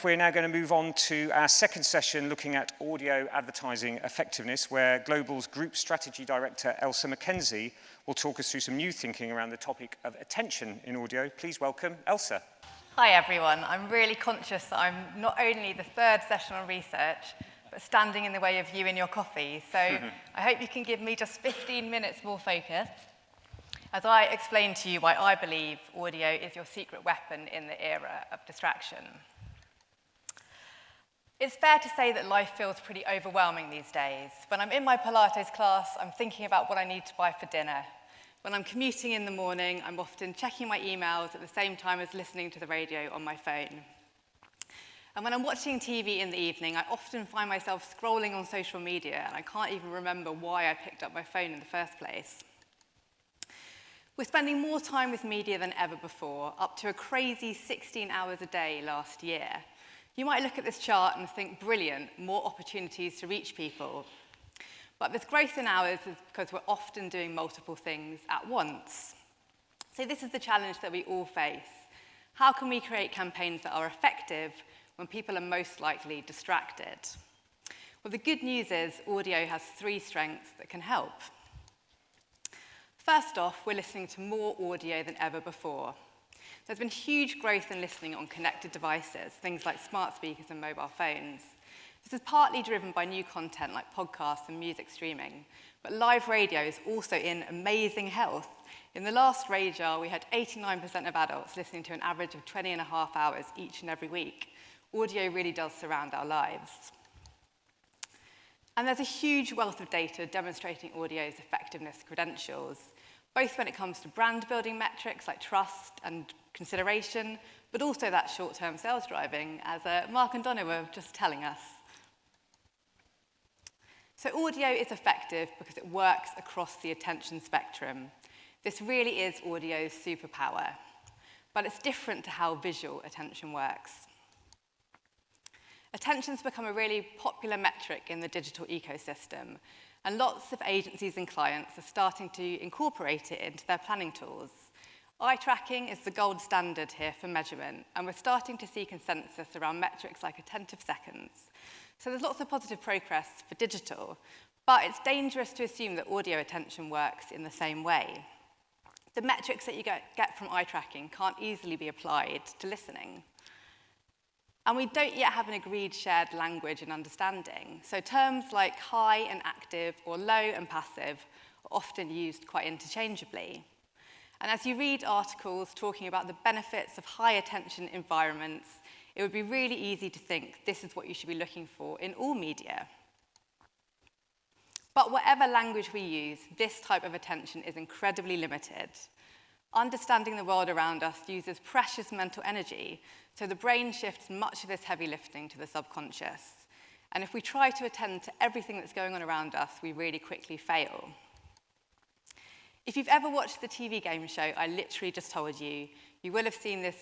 We're now going to move on to our second session looking at audio advertising effectiveness, where Global's Group Strategy Director, Ailsa MacKenzie, will talk us through some new thinking around the topic of attention in audio. Please welcome Ailsa. Hi everyone. I'm really conscious that I'm not only the third session on research, but standing in the way of you and your coffee. So I hope you can give me just 15 minutes more focus as I explain to you why I believe audio is your secret weapon in the era of distraction. It's fair to say that life feels pretty overwhelming these days. When I'm in my Pilates class, I'm thinking about what I need to buy for dinner. When I'm commuting in the morning, I'm often checking my emails at the same time as listening to the radio on my phone. And when I'm watching TV in the evening, I often find myself scrolling on social media, and I can't even remember why I picked up my phone in the first place. We're spending more time with media than ever before, up to a crazy 16 hours a day last year. You might look at this chart and think, brilliant, more opportunities to reach people. But this growth in hours is because we're often doing multiple things at once. So this is the challenge that we all face. How can we create campaigns that are effective when people are most likely distracted? Well, the good news is audio has 3 strengths that can help. First off, we're listening to more audio than ever before. There's been huge growth in listening on connected devices, things like smart speakers and mobile phones. This is partly driven by new content like podcasts and music streaming, but live radio is also in amazing health. In the last radar, we had 89% of adults listening to an average of 20.5 hours each and every week. Audio really does surround our lives. And there's a huge wealth of data demonstrating audio's effectiveness credentials, both when it comes to brand building metrics like trust and consideration, but also that short-term sales driving, as Mark and Donna were just telling us. So audio is effective because it works across the attention spectrum. This really is audio's superpower, but it's different to how visual attention works. Attention's become a really popular metric in the digital ecosystem, and lots of agencies and clients are starting to incorporate it into their planning tools. Eye tracking is the gold standard here for measurement, and we're starting to see consensus around metrics like attentive seconds. So there's lots of positive progress for digital, but it's dangerous to assume that audio attention works in the same way. The metrics that you get from eye tracking can't easily be applied to listening. And we don't yet have an agreed shared language and understanding. So terms like high and active or low and passive are often used quite interchangeably. And as you read articles talking about the benefits of high attention environments, it would be really easy to think this is what you should be looking for in all media. But whatever language we use, this type of attention is incredibly limited. Understanding the world around us uses precious mental energy, so the brain shifts much of this heavy lifting to the subconscious. And if we try to attend to everything that's going on around us, we really quickly fail. If you've ever watched the TV game show I literally just told you, you will have seen this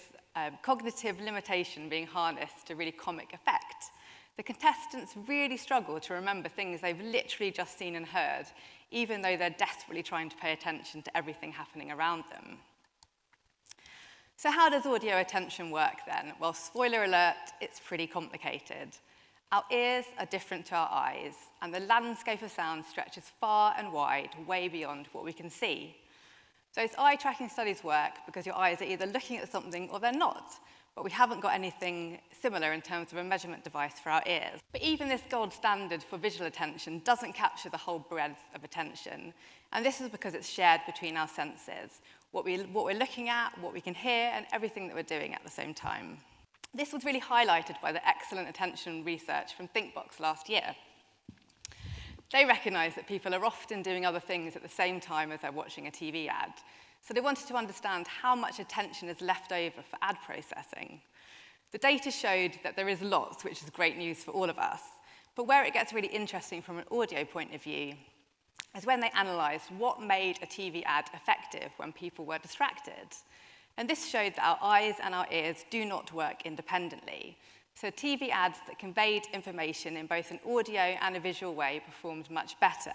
cognitive limitation being harnessed to really comic effect. The contestants really struggle to remember things they've literally just seen and heard, even though they're desperately trying to pay attention to everything happening around them. So how does audio attention work then? Well, spoiler alert, it's pretty complicated. Our ears are different to our eyes, and the landscape of sound stretches far and wide, way beyond what we can see. Those eye-tracking studies work because your eyes are either looking at something or they're not, but we haven't got anything similar in terms of a measurement device for our ears. But even this gold standard for visual attention doesn't capture the whole breadth of attention, and this is because it's shared between our senses, what we're looking at, what we can hear, and everything that we're doing at the same time. This was really highlighted by the excellent attention research from ThinkBox last year. They recognise that people are often doing other things at the same time as they're watching a TV ad. So they wanted to understand how much attention is left over for ad processing. The data showed that there is lots, which is great news for all of us. But where it gets really interesting from an audio point of view is when they analysed what made a TV ad effective when people were distracted. And this showed that our eyes and our ears do not work independently. So TV ads that conveyed information in both an audio and a visual way performed much better.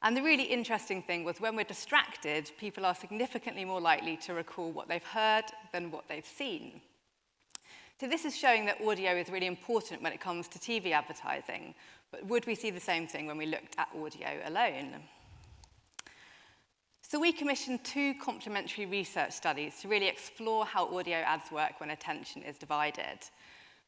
And the really interesting thing was when we're distracted, people are significantly more likely to recall what they've heard than what they've seen. So this is showing that audio is really important when it comes to TV advertising, but would we see the same thing when we looked at audio alone? So we commissioned 2 complementary research studies to really explore how audio ads work when attention is divided.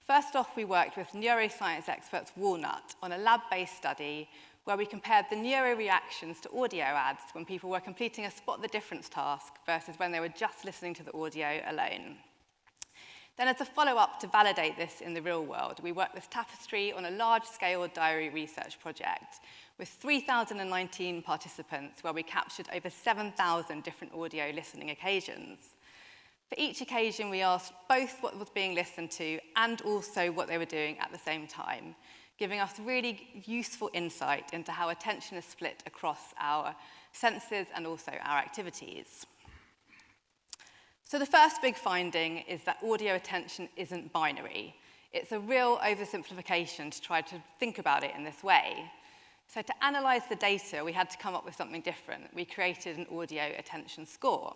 First off, we worked with neuroscience experts Walnut on a lab-based study where we compared the neuro reactions to audio ads when people were completing a spot the difference task versus when they were just listening to the audio alone. Then as a follow-up to validate this in the real world, we worked with Tapestry on a large-scale diary research project with 3,019 participants where we captured over 7,000 different audio listening occasions. For each occasion, we asked both what was being listened to and also what they were doing at the same time, giving us really useful insight into how attention is split across our senses and also our activities. So the first big finding is that audio attention isn't binary. It's a real oversimplification to try to think about it in this way. So to analyze the data, we had to come up with something different. We created an audio attention score.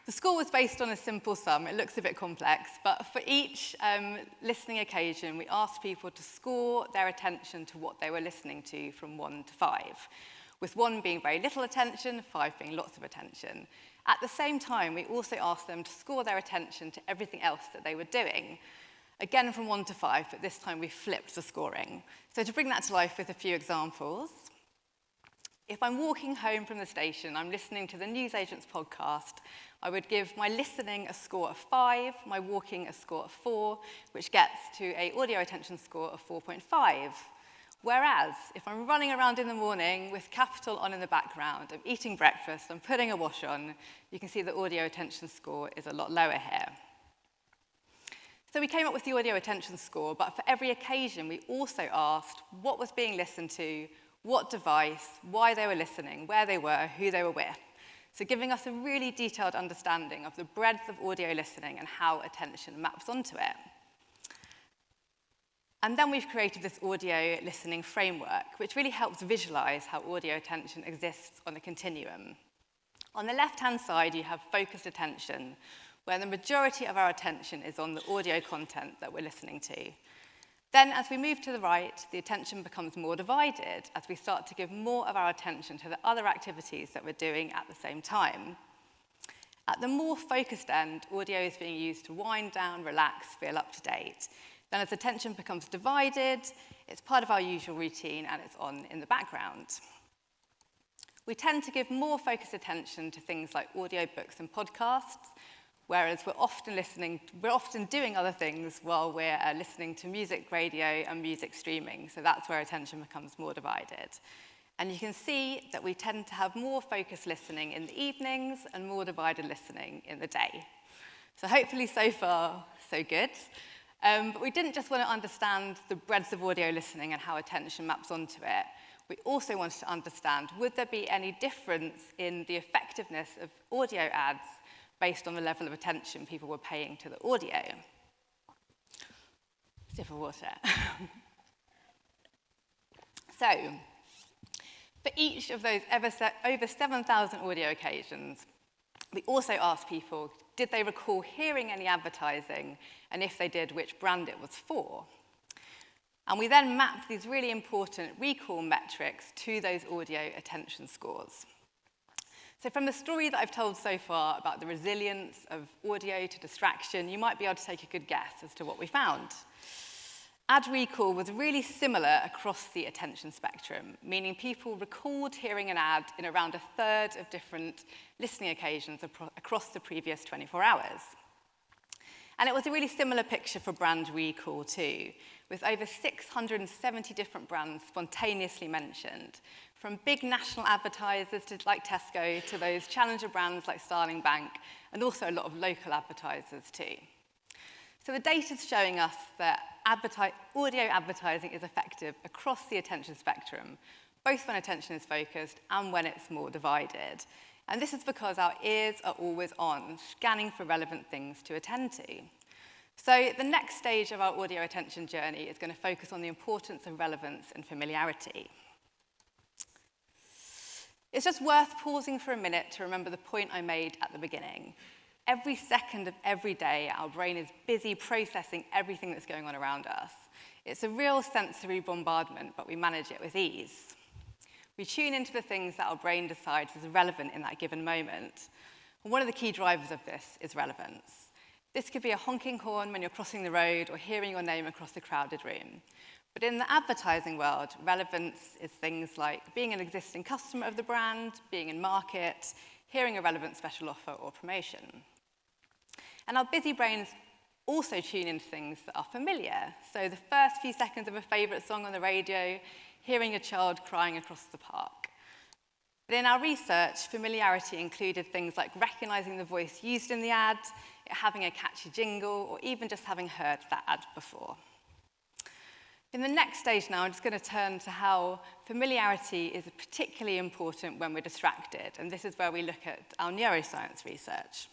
The score was based on a simple sum. It looks a bit complex, but for each listening occasion, we asked people to score their attention to what they were listening to from 1 to 5, with 1 being very little attention, 5 being lots of attention. At the same time, we also asked them to score their attention to everything else that they were doing, again from 1 to 5, but this time we flipped the scoring. So to bring that to life with a few examples, if I'm walking home from the station, I'm listening to the Newsagents podcast, I would give my listening a score of 5, my walking a score of 4, which gets to an audio attention score of 4.5. Whereas, if I'm running around in the morning with Capital on in the background, I'm eating breakfast, I'm putting a wash on, you can see the audio attention score is a lot lower here. So we came up with the audio attention score, but for every occasion, we also asked what was being listened to, what device, why they were listening, where they were, who they were with. So giving us a really detailed understanding of the breadth of audio listening and how attention maps onto it. And then we've created this audio listening framework, which really helps visualize how audio attention exists on a continuum. On the left-hand side, you have focused attention, where the majority of our attention is on the audio content that we're listening to. Then, as we move to the right, the attention becomes more divided as we start to give more of our attention to the other activities that we're doing at the same time. At the more focused end, audio is being used to wind down, relax, feel up to date. Then as attention becomes divided, it's part of our usual routine and it's on in the background. We tend to give more focused attention to things like audiobooks and podcasts, whereas we're often doing other things while we're listening to music, radio, and music streaming. So that's where attention becomes more divided. And you can see that we tend to have more focused listening in the evenings and more divided listening in the day. So hopefully so far, so good. But we didn't just want to understand the breadth of audio listening and how attention maps onto it. We also wanted to understand, would there be any difference in the effectiveness of audio ads based on the level of attention people were paying to the audio? Sip of water. So, for each of those over 7,000 audio occasions, we also asked people, did they recall hearing any advertising, and if they did, which brand it was for? And we then mapped these really important recall metrics to those audio attention scores. So from the story that I've told so far about the resilience of audio to distraction, you might be able to take a good guess as to what we found. Ad recall was really similar across the attention spectrum, meaning people recalled hearing an ad in around a third of different listening occasions across the previous 24 hours. And it was a really similar picture for brand recall too, with over 670 different brands spontaneously mentioned, from big national advertisers like Tesco to those challenger brands like Starling Bank, and also a lot of local advertisers too. So the data's showing us that audio advertising is effective across the attention spectrum, both when attention is focused and when it's more divided. And this is because our ears are always on, scanning for relevant things to attend to. So the next stage of our audio attention journey is going to focus on the importance of relevance and familiarity. It's just worth pausing for a minute to remember the point I made at the beginning. Every second of every day, our brain is busy processing everything that's going on around us. It's a real sensory bombardment, but we manage it with ease. We tune into the things that our brain decides is relevant in that given moment. And one of the key drivers of this is relevance. This could be a honking horn when you're crossing the road or hearing your name across a crowded room. But in the advertising world, relevance is things like being an existing customer of the brand, being in market, hearing a relevant special offer or promotion. And our busy brains also tune into things that are familiar. So the first few seconds of a favourite song on the radio, hearing a child crying across the park. But in our research, familiarity included things like recognising the voice used in the ad, it having a catchy jingle, or even just having heard that ad before. In the next stage now, I'm just going to turn to how familiarity is particularly important when we're distracted, and this is where we look at our neuroscience research.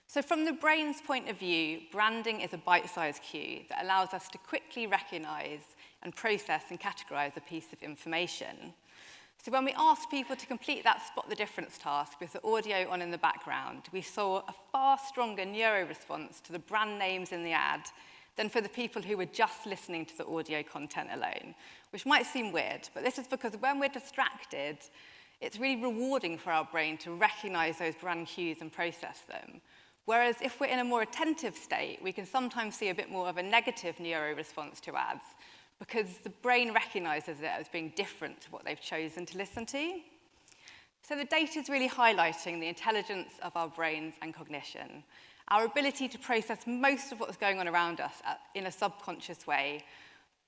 So from the brain's point of view, branding is a bite-sized cue that allows us to quickly recognise and process and categorise a piece of information. So when we asked people to complete that spot the difference task with the audio on in the background, we saw a far stronger neuro-response to the brand names in the ad than for the people who were just listening to the audio content alone, which might seem weird, but this is because when we're distracted, it's really rewarding for our brain to recognise those brand cues and process them. Whereas if we're in a more attentive state, we can sometimes see a bit more of a negative neuro-response to ads because the brain recognises it as being different to what they've chosen to listen to. So the data is really highlighting the intelligence of our brains and cognition, our ability to process most of what's going on around us in a subconscious way,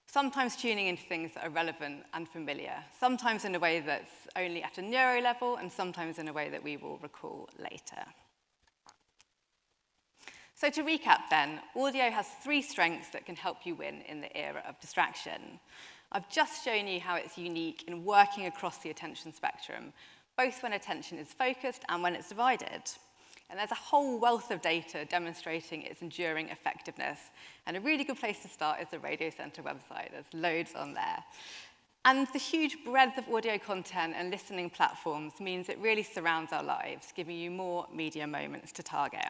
sometimes tuning into things that are relevant and familiar, sometimes in a way that's only at a neuro level, and sometimes in a way that we will recall later. So to recap then, audio has 3 strengths that can help you win in the era of distraction. I've just shown you how it's unique in working across the attention spectrum, both when attention is focused and when it's divided. And there's a whole wealth of data demonstrating its enduring effectiveness. And a really good place to start is the Radio Centre website. There's loads on there. And the huge breadth of audio content and listening platforms means it really surrounds our lives, giving you more media moments to target.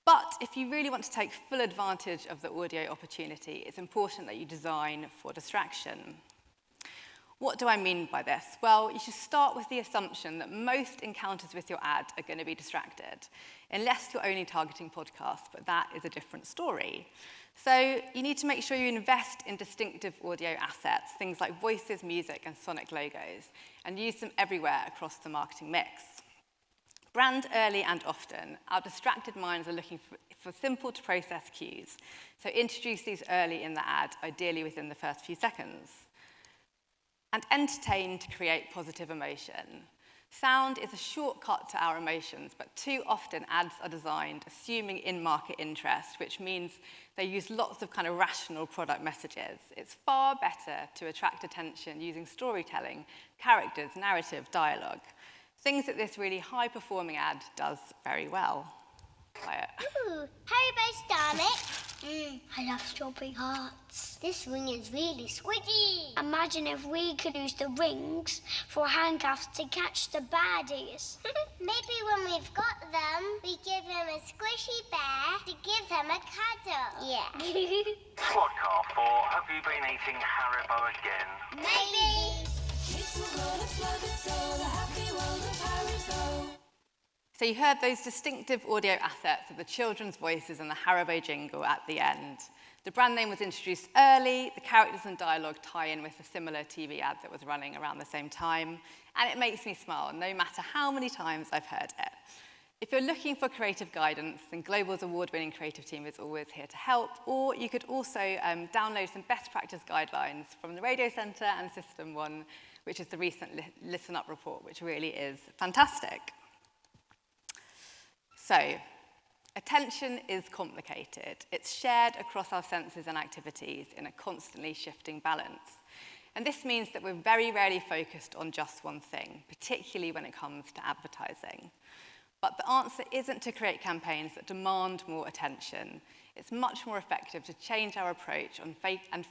But if you really want to take full advantage of the audio opportunity, it's important that you design for distraction. What do I mean by this? Well, you should start with the assumption that most encounters with your ad are going to be distracted, unless you're only targeting podcasts, but that is a different story. So you need to make sure you invest in distinctive audio assets, things like voices, music, and sonic logos, and use them everywhere across the marketing mix. Brand early and often. Our distracted minds are looking for simple to process cues, so introduce these early in the ad, ideally within the first few seconds. And entertain to create positive emotion. Sound is a shortcut to our emotions, but too often ads are designed assuming in-market interest, which means they use lots of kind of rational product messages. It's far better to attract attention using storytelling, characters, narrative, dialogue. Things that this really high-performing ad does very well. Ooh, Haribo Star Mix. I love strawberry hearts. This ring is really squidgy. Imagine if we could use the rings for handcuffs to catch the baddies. Maybe when we've got them, we give them a squishy bear to give them a cuddle. Yeah. Squad car 4, have you been eating Haribo again? Maybe. It's a world of love, it's all the happy world of Haribo. So you heard those distinctive audio assets of the children's voices and the Haribo jingle at the end. The brand name was introduced early, the characters and dialogue tie in with a similar TV ad that was running around the same time, and it makes me smile no matter how many times I've heard it. If you're looking for creative guidance, then Global's award-winning creative team is always here to help, or you could also download some best practice guidelines from the Radio Centre and System 1, which is the recent Listen Up report, which really is fantastic. So, attention is complicated. It's shared across our senses and activities in a constantly shifting balance. And this means that we're very rarely focused on just one thing, particularly when it comes to advertising. But the answer isn't to create campaigns that demand more attention. It's much more effective to change our approach and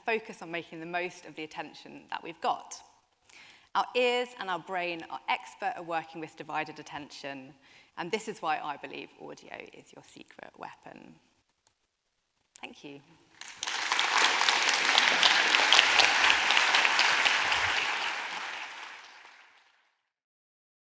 focus on making the most of the attention that we've got. Our ears and our brain are expert at working with divided attention, and this is why I believe audio is your secret weapon. Thank you.